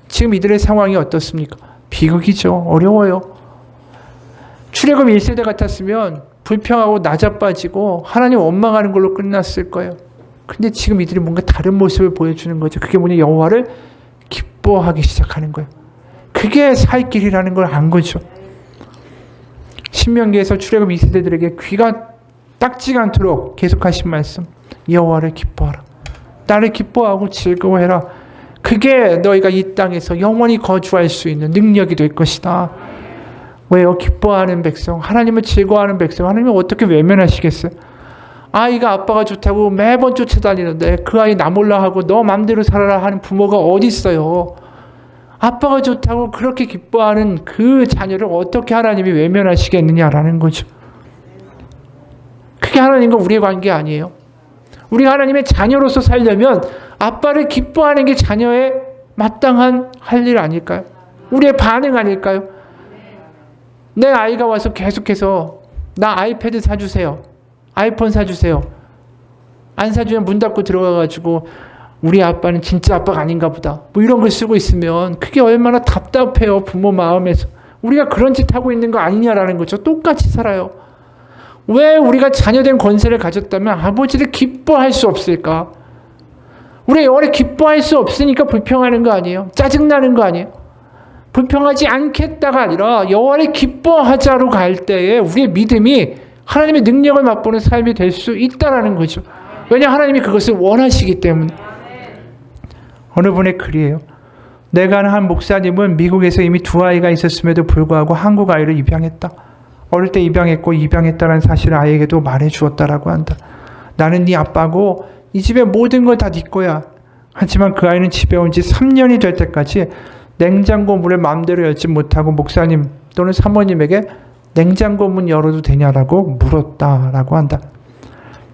지금 이들의 상황이 어떻습니까? 비극이죠. 어려워요. 출애굽 1세대 같았으면 불평하고 낮아빠지고 하나님 원망하는 걸로 끝났을 거예요. 근데 지금 이들이 뭔가 다른 모습을 보여주는 거죠. 그게 뭐냐? 여호와를 기뻐하기 시작하는 거예요. 그게 살 길이라는 걸 안 거죠. 신명기에서 출애굽 2세대들에게 귀가 딱지가 않도록 계속하신 말씀. 여호와를 기뻐하라. 나를 기뻐하고 즐거워해라. 그게 너희가 이 땅에서 영원히 거주할 수 있는 능력이 될 것이다. 왜요? 기뻐하는 백성, 하나님을 즐거워하는 백성, 하나님을 어떻게 외면하시겠어요? 아이가 아빠가 좋다고 매번 쫓아다니는데 그 아이 나 몰라 하고 너 맘대로 살아라 하는 부모가 어디 있어요? 아빠가 좋다고 그렇게 기뻐하는 그 자녀를 어떻게 하나님이 외면하시겠느냐라는 거죠. 그게 하나님과 우리의 관계 아니에요. 우리가 하나님의 자녀로서 살려면 아빠를 기뻐하는 게 자녀의 마땅한 할 일 아닐까요? 우리의 반응 아닐까요? 내 아이가 와서 계속해서 나 아이패드 사주세요. 아이폰 사주세요. 안 사주면 문 닫고 들어가가지고 우리 아빠는 진짜 아빠가 아닌가 보다. 뭐 이런 걸 쓰고 있으면 그게 얼마나 답답해요. 부모 마음에서. 우리가 그런 짓 하고 있는 거 아니냐라는 거죠. 똑같이 살아요. 왜 우리가 자녀된 권세를 가졌다면 아버지를 기뻐할 수 없을까? 우리가 영원히 기뻐할 수 없으니까 불평하는 거 아니에요? 짜증나는 거 아니에요? 불평하지 않겠다가 아니라 영원히 기뻐하자로 갈 때에 우리의 믿음이 하나님의 능력을 맛보는 삶이 될 수 있다라는 거죠. 왜냐 하나님이 그것을 원하시기 때문에. 어느 분의 글이에요. 내가 아는 한 목사님은 미국에서 이미 2아이가 있었음에도 불구하고 한국 아이를 입양했다. 어릴 때 입양했고 입양했다는 사실을 아이에게도 말해주었다라고 한다. 나는 네 아빠고 이 집의 모든 건 다 네 거야. 하지만 그 아이는 집에 온 지 3년이 될 때까지 냉장고 문을 마음대로 열지 못하고 목사님 또는 사모님에게 냉장고 문 열어도 되냐라고 물었다라고 한다.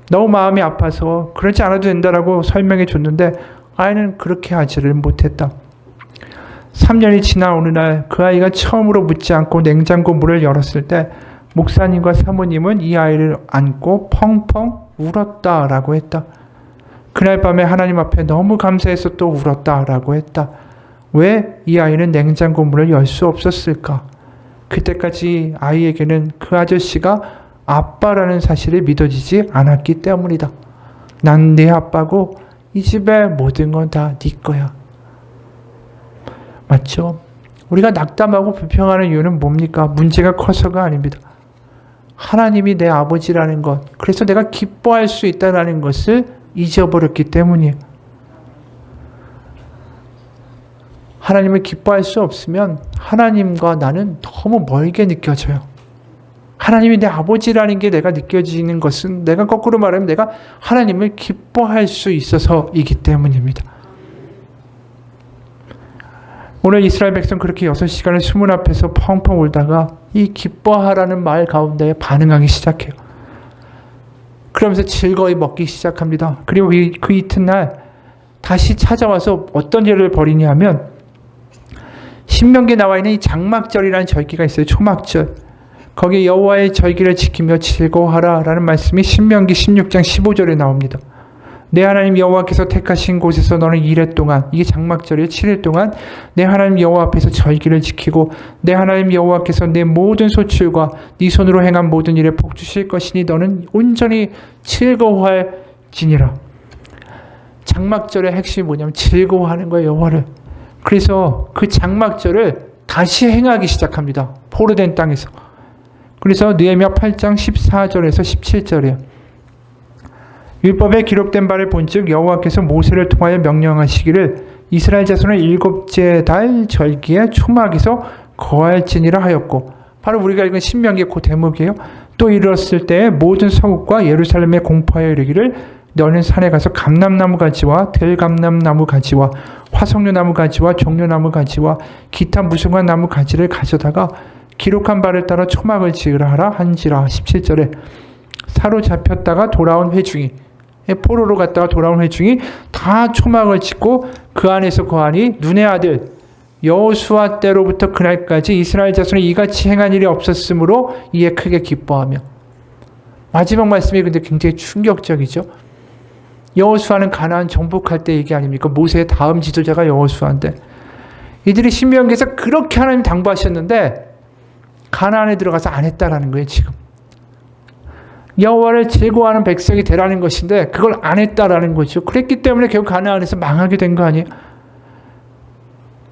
너무 마음이 아파서 그렇지 않아도 된다라고 설명해 줬는데 아이는 그렇게 하지를 못했다. 3년이 지난 어느 날 그 아이가 처음으로 묻지 않고 냉장고 문을 열었을 때 목사님과 사모님은 이 아이를 안고 펑펑 울었다라고 했다. 그날 밤에 하나님 앞에 너무 감사해서 또 울었다라고 했다. 왜 이 아이는 냉장고 문을 열 수 없었을까? 그때까지 아이에게는 그 아저씨가 아빠라는 사실이 믿어지지 않았기 때문이다. 난 네 아빠고 이 집의 모든 건 다 네 거야. 맞죠? 우리가 낙담하고 불평하는 이유는 뭡니까? 문제가 커서가 아닙니다. 하나님이 내 아버지라는 것, 그래서 내가 기뻐할 수 있다는 것을 잊어버렸기 때문이에요. 하나님을 기뻐할 수 없으면 하나님과 나는 너무 멀게 느껴져요. 하나님이 내 아버지라는 게 내가 느껴지는 것은 내가 거꾸로 말하면 내가 하나님을 기뻐할 수 있어서이기 때문입니다. 오늘 이스라엘 백성 그렇게 6시간을 수문 앞에서 펑펑 울다가 이 기뻐하라는 말 가운데 반응하기 시작해요. 그러면서 즐거이 먹기 시작합니다. 그리고 그 이튿날 다시 찾아와서 어떤 일을 벌이냐면 신명기에 나와 있는 이 장막절이라는 절기가 있어요. 초막절. 거기에 여호와의 절기를 지키며 즐거워하라라는 말씀이 신명기 16장 15절에 나옵니다. 내 하나님 여호와께서 택하신 곳에서 너는 2일 동안, 이게 장막절이에요. 7일 동안 내 하나님 여호와 앞에서 절기를 지키고 내 하나님 여호와께서 내 모든 소출과 네 손으로 행한 모든 일에 복 주실 것이니 너는 온전히 즐거워할지니라. 장막절의 핵심이 뭐냐면 즐거워하는 거예요. 여호와를. 그래서 그 장막절을 다시 행하기 시작합니다. 포로된 땅에서. 그래서 느헤미야 8장 14절에서 17절이에요. 율법에 기록된 바를 본즉 여호와께서 모세를 통하여 명령하시기를 이스라엘 자손을 7째 달 절기에 초막에서 거할지니라 하였고, 바로 우리가 읽은 신명기의 그 대목이에요. 또 이르렀을 때 모든 서국과 예루살렘에 공포하여 이르기를 너는 산에 가서 감람나무 가지와 들감람나무 가지와 화석류나무 가지와 종려나무 가지와 기타 무성한 나무 가지를 가져다가 기록한 바를 따라 초막을 지으라 하라 한지라. 17절에 사로잡혔다가 돌아온 회중이, 포로로 갔다가 돌아온 회중이 다 초막을 짓고 그 안에서 거하니 눈의 아들 여호수아 때로부터 그날까지 이스라엘 자손이 이같이 행한 일이 없었으므로 이에 크게 기뻐하며. 마지막 말씀이 근데 굉장히 충격적이죠. 여호수아는 가나안 정복할 때 얘기 아닙니까? 모세의 다음 지도자가 여호수아인데 이들이 신명기에서 그렇게 하나님 당부하셨는데 가나안에 들어가서 안 했다라는 거예요. 지금 여호와를 즐거워하는 백성이 되라는 것인데 그걸 안 했다라는 거죠. 그랬기 때문에 결국 가나안에서 망하게 된 거 아니에요?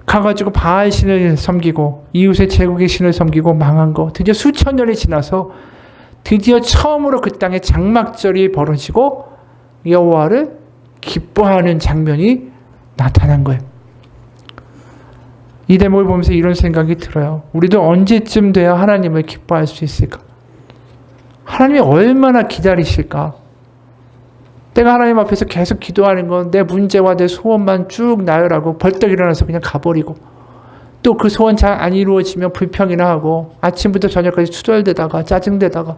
가가지고 바알 신을 섬기고 이웃의 제국의 신을 섬기고 망한 거. 드디어 수천 년이 지나서 드디어 처음으로 그 땅에 장막절이 벌어지고 여호와를 기뻐하는 장면이 나타난 거예요. 이 대목을 보면서 이런 생각이 들어요. 우리도 언제쯤 돼야 하나님을 기뻐할 수 있을까? 하나님이 얼마나 기다리실까? 내가 하나님 앞에서 계속 기도하는 건 내 문제와 내 소원만 쭉 나열하고 벌떡 일어나서 그냥 가버리고 또 그 소원 잘 안 이루어지면 불평이나 하고 아침부터 저녁까지 투덜대다가 짜증대다가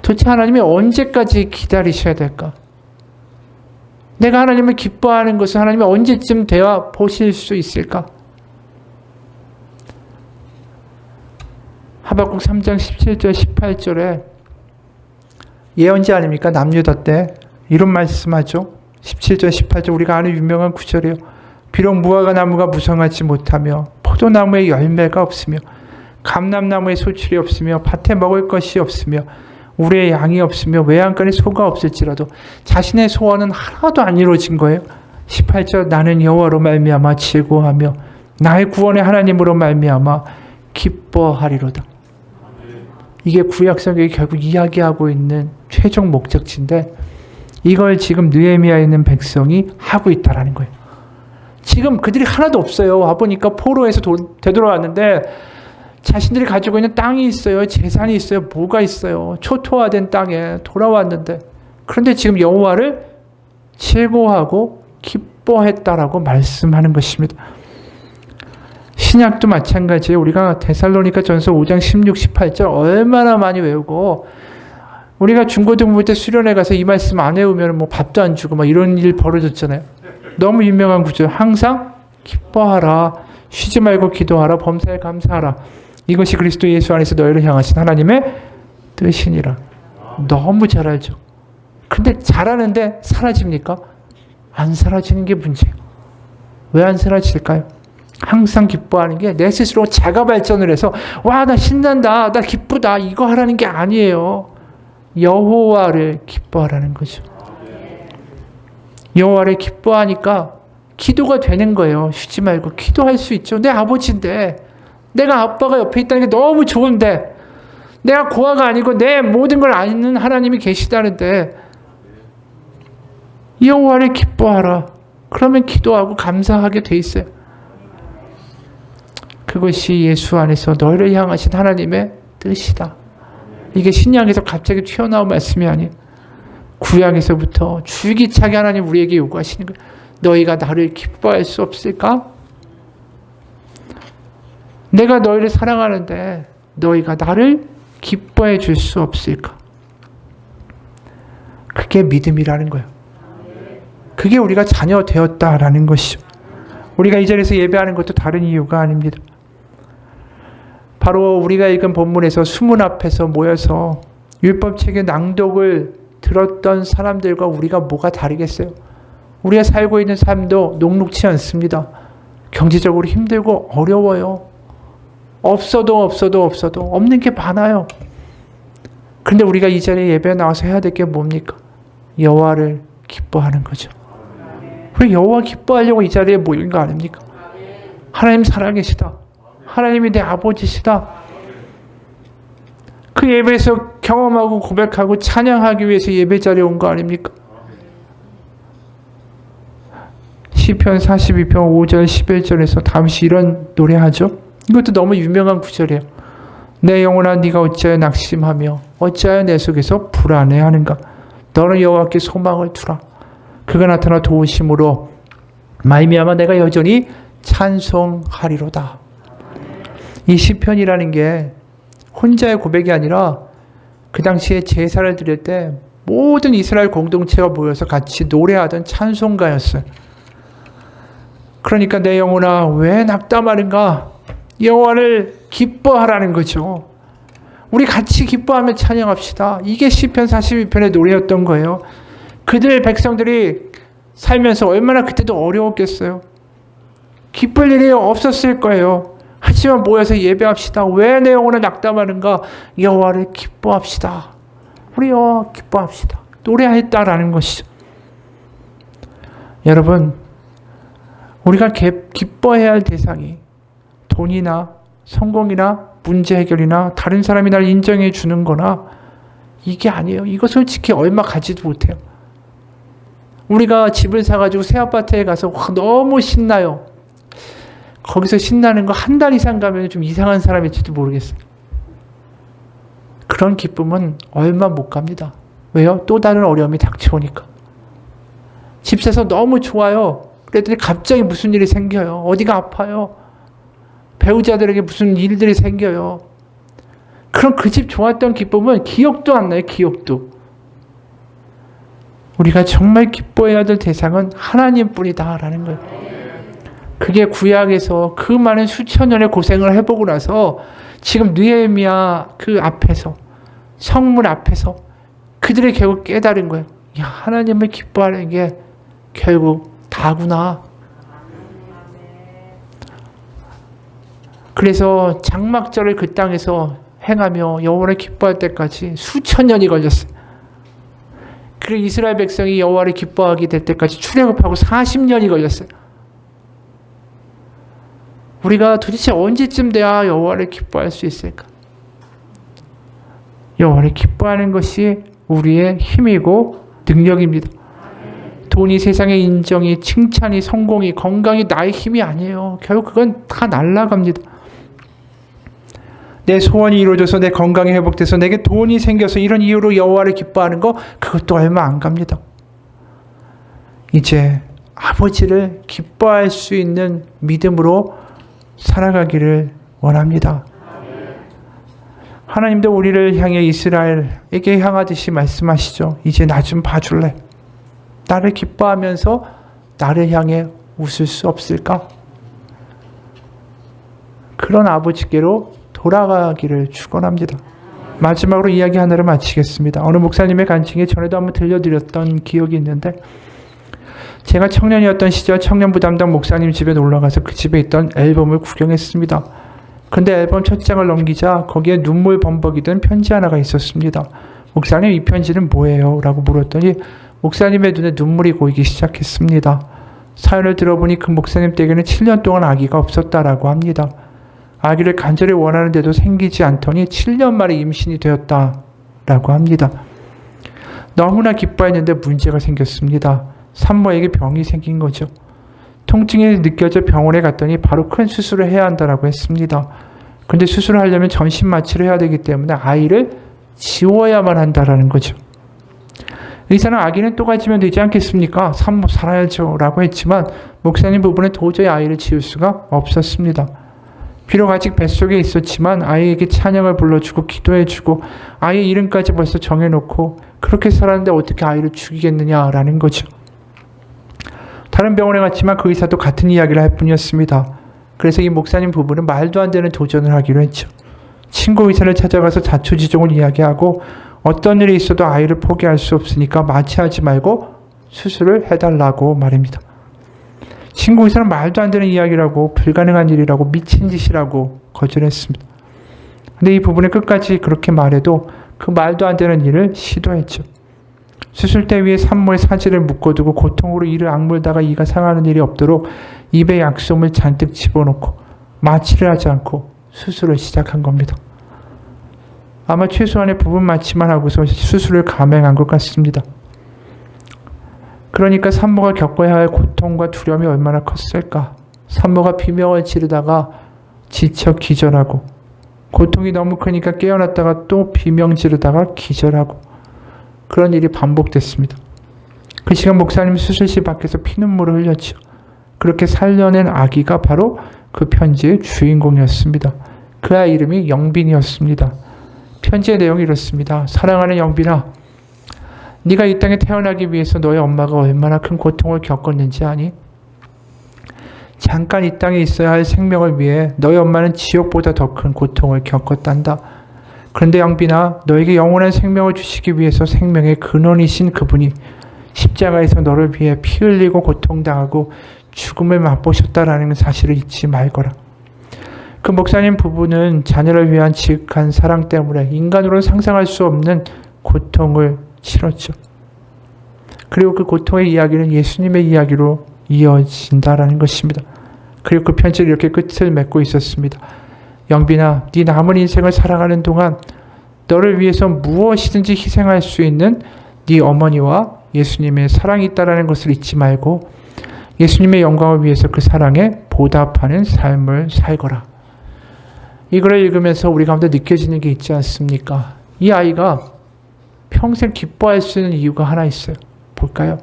도대체 하나님이 언제까지 기다리셔야 될까? 내가 하나님을 기뻐하는 것을 하나님이 언제쯤 되어 보실 수 있을까? 하박국 3장 17절 18절에 예언자 아닙니까? 남유다 때 이런 말씀하죠. 17절 18절 우리가 아는 유명한 구절이에요. 비록 무화과 나무가 무성하지 못하며 포도나무에 열매가 없으며 감람나무에 소출이 없으며 밭에 먹을 것이 없으며 우리의 양이 없으며 외양간에 소가 없을지라도 자신의 소원은 하나도 안 이루어진 거예요. 18절 나는 여호와로 말미암아 즐거워하며 나의 구원의 하나님으로 말미암아 기뻐하리로다. 이게 구약성경이 결국 이야기하고 있는 최종 목적지인데 이걸 지금 느헤미야에 있는 백성이 하고 있다라는 거예요. 지금 그들이 하나도 없어요. 와보니까 포로에서 되돌아왔는데 자신들이 가지고 있는 땅이 있어요. 재산이 있어요. 뭐가 있어요. 초토화된 땅에 돌아왔는데 그런데 지금 여호와를 즐거워하고 기뻐했다라고 말씀하는 것입니다. 신약도 마찬가지예요. 우리가 데살로니가 전서 5장 16, 18절 얼마나 많이 외우고 우리가 중고등부 때 수련회 가서 이 말씀 안 외우면 뭐 밥도 안 주고 막 이런 일 벌어졌잖아요. 너무 유명한 구절. 항상 기뻐하라. 쉬지 말고 기도하라. 범사에 감사하라. 이것이 그리스도 예수 안에서 너희를 향하신 하나님의 뜻이니라. 너무 잘 알죠. 근데 잘하는데 사라집니까? 안 사라지는 게 문제예요. 왜 안 사라질까요? 항상 기뻐하는 게 내 스스로 자가 발전을 해서 와, 나 신난다. 나 기쁘다. 이거 하라는 게 아니에요. 여호와를 기뻐하라는 거죠. 여호와를 기뻐하니까 기도가 되는 거예요. 쉬지 말고 기도할 수 있죠. 내 아버지인데 내가 아빠가 옆에 있다는 게 너무 좋은데 내가 고아가 아니고 내 모든 걸 아는 하나님이 계시다는데 여호와를 기뻐하라. 그러면 기도하고 감사하게 돼 있어요. 그것이 예수 안에서 너희를 향하신 하나님의 뜻이다. 이게 신약에서 갑자기 튀어나온 말씀이 아니에요. 구약에서부터 줄기차게 하나님 우리에게 요구하시는 거예요. 너희가 나를 기뻐할 수 없을까? 내가 너희를 사랑하는데 너희가 나를 기뻐해 줄 수 없을까? 그게 믿음이라는 거예요. 그게 우리가 자녀 되었다라는 것이죠. 우리가 이 자리에서 예배하는 것도 다른 이유가 아닙니다. 바로 우리가 읽은 본문에서 수문 앞에서 모여서 율법책의 낭독을 들었던 사람들과 우리가 뭐가 다르겠어요? 우리가 살고 있는 삶도 녹록치 않습니다. 경제적으로 힘들고 어려워요. 없어도 없는 게 많아요. 그런데 우리가 이 자리에 예배에 나와서 해야 될 게 뭡니까? 여호와를 기뻐하는 거죠. 우리 여호와 기뻐하려고 이 자리에 모인 거 아닙니까? 하나님 살아계시다. 하나님이 내 아버지시다. 그 예배에서 경험하고 고백하고 찬양하기 위해서 예배 자리에 온 거 아닙니까? 시편 42편 5절 11절에서 다윗이 이런 노래하죠. 이것도 너무 유명한 구절이에요. 내 영혼아 네가 어찌하여 낙심하며 어찌하여 내 속에서 불안해하는가. 너는 여호와께 소망을 두라. 그가 나타나 도우심으로 말미암아 내가 여전히 찬송하리로다. 이 시편이라는 게 혼자의 고백이 아니라 그 당시에 제사를 드릴 때 모든 이스라엘 공동체가 모여서 같이 노래하던 찬송가였어요. 그러니까 내 영혼아 왜 낙담하는가? 여호와를 기뻐하라는 거죠. 우리 같이 기뻐하며 찬양합시다. 이게 시편 42편의 노래였던 거예요. 그들 백성들이 살면서 얼마나 그때도 어려웠겠어요. 기쁠 일이 없었을 거예요. 하지만 모여서 예배합시다. 왜 내 영혼을 낙담하는가? 여호와를 기뻐합시다. 우리 여호와 기뻐합시다. 노래했다라는 것이죠. 여러분, 우리가 기뻐해야 할 대상이 돈이나 성공이나 문제 해결이나 다른 사람이 날 인정해 주는 거나 이게 아니에요. 이거 솔직히 얼마 가지도 못해요. 우리가 집을 사가지고 새 아파트에 가서 너무 신나요. 거기서 신나는 거 한 달 이상 가면 좀 이상한 사람일지도 모르겠어요. 그런 기쁨은 얼마 못 갑니다. 왜요? 또 다른 어려움이 닥쳐오니까. 집 사서 너무 좋아요. 그랬더니 갑자기 무슨 일이 생겨요. 어디가 아파요. 배우자들에게 무슨 일들이 생겨요. 그럼 그 집 좋았던 기쁨은 기억도 안 나요. 기억도. 우리가 정말 기뻐해야 될 대상은 하나님뿐이다라는 거예요. 그게 구약에서 그 많은 수천 년의 고생을 해보고 나서 지금 느헤미야 그 앞에서 성문 앞에서 그들이 결국 깨달은 거예요. 야, 하나님을 기뻐하는 게 결국 다구나. 그래서 장막절을 그 땅에서 행하며 여호와를 기뻐할 때까지 수천 년이 걸렸어요. 그리고 이스라엘 백성이 여호와를 기뻐하게 될 때까지 출애굽하고 40년이 걸렸어요. 우리가 도대체 언제쯤 돼야 여호와를 기뻐할 수 있을까? 여호와를 기뻐하는 것이 우리의 힘이고 능력입니다. 돈이, 세상의 인정이, 칭찬이, 성공이, 건강이 나의 힘이 아니에요. 결국 그건 다 날아갑니다. 내 소원이 이루어져서 내 건강이 회복돼서 내게 돈이 생겨서 이런 이유로 여호와를 기뻐하는 거, 그것도 얼마 안 갑니다. 이제 아버지를 기뻐할 수 있는 믿음으로 살아가기를 원합니다. 하나님도 우리를 향해 이스라엘에게 향하듯이 말씀하시죠. 이제 나 좀 봐줄래? 나를 기뻐하면서 나를 향해 웃을 수 없을까? 그런 아버지께로 돌아가기를 축원합니다. 마지막으로 이야기 하나를 마치겠습니다. 어느 목사님의 간증에 전에도 한번 들려드렸던 기억이 있는데, 제가 청년이었던 시절 청년부 담당 목사님 집에 놀러가서 그 집에 있던 앨범을 구경했습니다. 근데 앨범 첫 장을 넘기자 거기에 눈물 범벅이 든 편지 하나가 있었습니다. 목사님, 이 편지는 뭐예요? 라고 물었더니 목사님의 눈에 눈물이 고이기 시작했습니다. 사연을 들어보니 그 목사님 댁에는 7년 동안 아기가 없었다라고 합니다. 아기를 간절히 원하는데도 생기지 않더니 7년 만에 임신이 되었다라고 합니다. 너무나 기뻐했는데 문제가 생겼습니다. 산모에게 병이 생긴 거죠. 통증이 느껴져 병원에 갔더니 바로 큰 수술을 해야 한다고 했습니다. 근데 수술을 하려면 전신 마취를 해야 되기 때문에 아이를 지워야만 한다라는 거죠. 의사는 아기는 또 가지면 되지 않겠습니까? 산모 살아야죠 라고 했지만 목사님 부부는 도저히 아이를 지울 수가 없었습니다. 비록 아직 뱃속에 있었지만 아이에게 찬양을 불러주고 기도해주고 아이의 이름까지 벌써 정해놓고 그렇게 살았는데 어떻게 아이를 죽이겠느냐라는 거죠. 다른 병원에 갔지만 그 의사도 같은 이야기를 할 뿐이었습니다. 그래서 이 목사님 부부는 말도 안 되는 도전을 하기로 했죠. 친구 의사를 찾아가서 자초지종을 이야기하고 어떤 일이 있어도 아이를 포기할 수 없으니까 마취하지 말고 수술을 해달라고 말입니다. 친구 의사는 말도 안 되는 이야기라고 불가능한 일이라고 미친 짓이라고 거절했습니다. 근데 이 부부는 끝까지 그렇게 말해도 그 말도 안 되는 일을 시도했죠. 수술대 위에 산모의 사지를 묶어두고 고통으로 이를 악물다가 이가 상하는 일이 없도록 입에 약솜을 잔뜩 집어넣고 마취를 하지 않고 수술을 시작한 겁니다. 아마 최소한의 부분 마취만 하고서 수술을 감행한 것 같습니다. 그러니까 산모가 겪어야 할 고통과 두려움이 얼마나 컸을까. 산모가 비명을 지르다가 지쳐 기절하고 고통이 너무 크니까 깨어났다가 또 비명 지르다가 기절하고 그런 일이 반복됐습니다. 그 시간 목사님 수술실 밖에서 피눈물을 흘렸죠. 그렇게 살려낸 아기가 바로 그 편지의 주인공이었습니다. 그 아이 이름이 영빈이었습니다. 편지의 내용이 이렇습니다. 사랑하는 영빈아, 네가 이 땅에 태어나기 위해서 너의 엄마가 얼마나 큰 고통을 겪었는지 아니? 잠깐 이 땅에 있어야 할 생명을 위해 너의 엄마는 지옥보다 더 큰 고통을 겪었단다. 그런데 영빈아, 너에게 영원한 생명을 주시기 위해서 생명의 근원이신 그분이 십자가에서 너를 위해 피 흘리고 고통당하고 죽음을 맛보셨다라는 사실을 잊지 말거라. 그 목사님 부부는 자녀를 위한 지극한 사랑 때문에 인간으로는 상상할 수 없는 고통을 치렀죠. 그리고 그 고통의 이야기는 예수님의 이야기로 이어진다라는 것입니다. 그리고 그 편지를 이렇게 끝을 맺고 있었습니다. 영빈아, 네 남은 인생을 살아가는 동안 너를 위해서 무엇이든지 희생할 수 있는 네 어머니와 예수님의 사랑이 있다는 것을 잊지 말고 예수님의 영광을 위해서 그 사랑에 보답하는 삶을 살거라. 이거를 읽으면서 우리 가운데 느껴지는 게 있지 않습니까? 이 아이가 평생 기뻐할 수 있는 이유가 하나 있어요. 볼까요?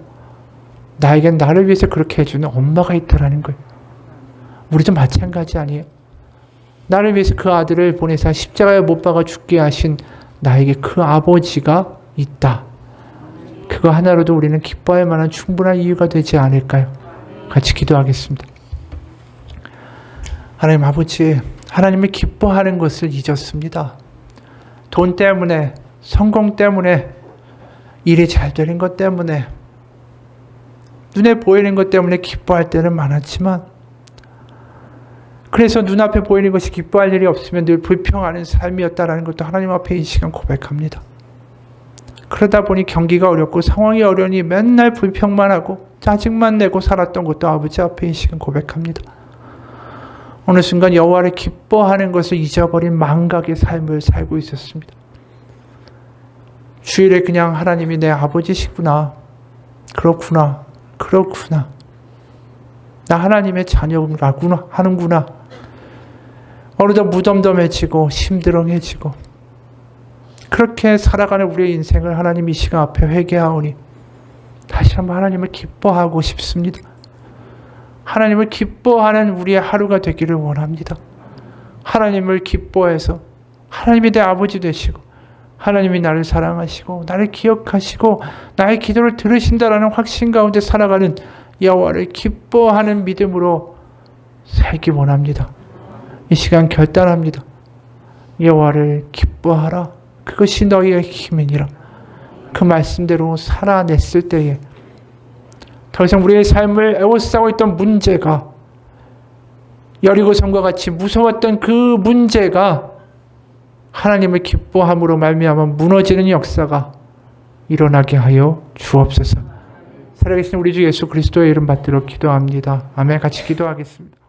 나에겐 나를 위해서 그렇게 해주는 엄마가 있다라는 거예요. 우리도 마찬가지 아니에요? 나를 위해서 그 아들을 보내사 십자가에 못 박아 죽게 하신 나에게 그 아버지가 있다. 그거 하나로도 우리는 기뻐할 만한 충분한 이유가 되지 않을까요? 같이 기도하겠습니다. 하나님 아버지, 하나님을 기뻐하는 것을 잊었습니다. 돈 때문에, 성공 때문에, 일이 잘 되는 것 때문에, 눈에 보이는 것 때문에 기뻐할 때는 많았지만, 그래서 눈앞에 보이는 것이 기뻐할 일이 없으면 늘 불평하는 삶이었다라는 것도 하나님 앞에 이 시간 고백합니다. 그러다 보니 경기가 어렵고 상황이 어려우니 맨날 불평만 하고 짜증만 내고 살았던 것도 아버지 앞에 이 시간 고백합니다. 어느 순간 여호와를 기뻐하는 것을 잊어버린 망각의 삶을 살고 있었습니다. 주일에 그냥 하나님이 내 아버지시구나. 그렇구나. 나 하나님의 자녀라구나 하는구나. 어느덧 무덤덤해지고 심드렁해지고 그렇게 살아가는 우리의 인생을 하나님 이 시간 앞에 회개하오니 다시 한번 하나님을 기뻐하고 싶습니다. 하나님을 기뻐하는 우리의 하루가 되기를 원합니다. 하나님을 기뻐해서 하나님이 내 아버지 되시고 하나님이 나를 사랑하시고 나를 기억하시고 나의 기도를 들으신다라는 확신 가운데 살아가는 여호와를 기뻐하는 믿음으로 살기 원합니다. 이 시간 결단합니다. 여호와를 기뻐하라. 그것이 너희의 힘이니라. 그 말씀대로 살아냈을 때에 더 이상 우리의 삶을 에워싸고 있던 문제가, 여리고성과 같이 무서웠던 그 문제가 하나님을 기뻐함으로 말미암아 무너지는 역사가 일어나게 하여 주옵소서. 살아계신 우리 주 예수 그리스도의 이름 받들어 기도합니다. 아멘. 같이 기도하겠습니다.